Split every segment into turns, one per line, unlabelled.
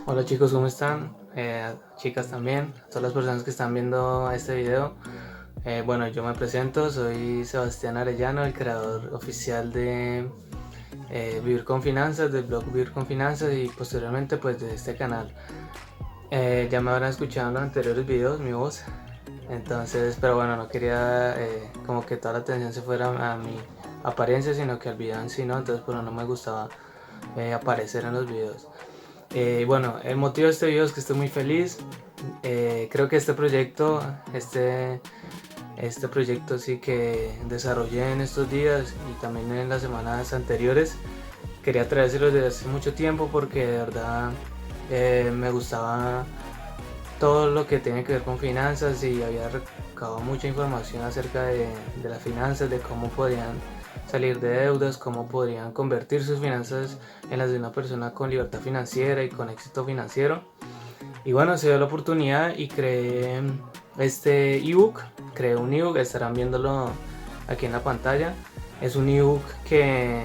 Hola chicos, ¿cómo están? Chicas también, todas las personas que están viendo este video. Bueno, yo me presento, soy Sebastián Arellano, el creador oficial de Vivir con Finanzas, del blog Vivir con Finanzas y posteriormente pues de este canal. Ya me habrán escuchado en los anteriores videos mi voz, entonces, pero bueno, no quería como que toda la atención se fuera a mi apariencia, sino que al video en sí, ¿no? Entonces, bueno, no me gustaba aparecer en los videos. Bueno, el motivo de este video es que estoy muy feliz. Creo que este proyecto sí que desarrollé en estos días y también en las semanas anteriores, quería traérselo desde hace mucho tiempo porque de verdad me gustaba todo lo que tiene que ver con finanzas y había recabado mucha información acerca de las finanzas, de cómo podían salir de deudas, cómo podrían convertir sus finanzas en las de una persona con libertad financiera y con éxito financiero. Y bueno, se dio la oportunidad y creé este ebook, creé un ebook, estarán viéndolo aquí en la pantalla. Es un ebook que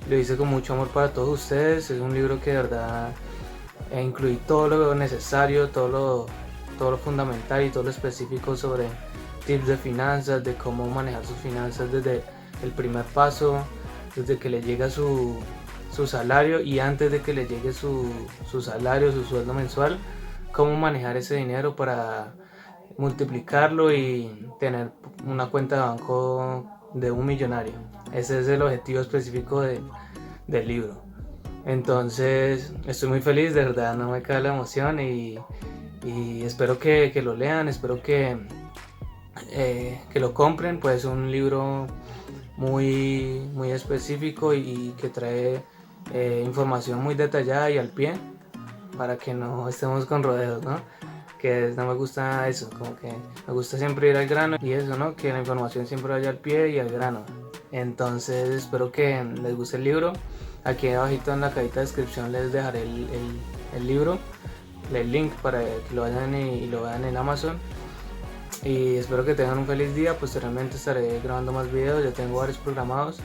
lo hice con mucho amor para todos ustedes, es un libro que de verdad incluí todo lo necesario, todo lo fundamental y todo lo específico sobre tips de finanzas, de cómo manejar sus finanzas desde el primer paso, desde que le llega su salario y antes de que le llegue su salario, su sueldo mensual, cómo manejar ese dinero para multiplicarlo y tener una cuenta de banco de un millonario. Ese es el objetivo específico del libro. Entonces estoy muy feliz, de verdad no me cae la emoción y espero que lo lean, espero que lo compren, pues es un libro muy específico y que trae información muy detallada y al pie para que no estemos con rodeos, ¿no? Que no me gusta eso, como que me gusta siempre ir al grano y eso, ¿no? Que la información siempre vaya al pie y al grano. Entonces espero que les guste el libro. Aquí abajito en la cajita de descripción les dejaré el libro, el link para que lo vayan y lo vean en Amazon. Y espero que tengan un feliz día, posteriormente estaré grabando más videos, ya tengo varios programados.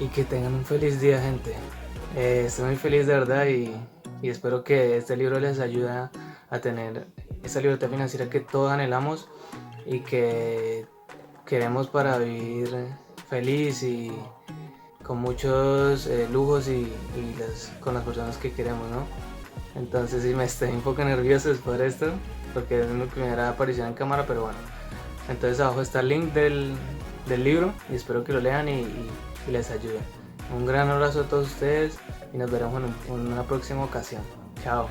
Y que tengan un feliz día, gente. Estoy muy feliz de verdad y espero que este libro les ayude a tener esa libertad financiera que todos anhelamos y que queremos para vivir feliz y con muchos lujos con las personas que queremos, ¿no? Entonces sí me estoy un poco nervioso después de esto porque es mi primera aparición en cámara, pero bueno. Entonces abajo está el link del libro y espero que lo lean y les ayude. Un gran abrazo a todos ustedes y nos veremos en una próxima ocasión. Chao.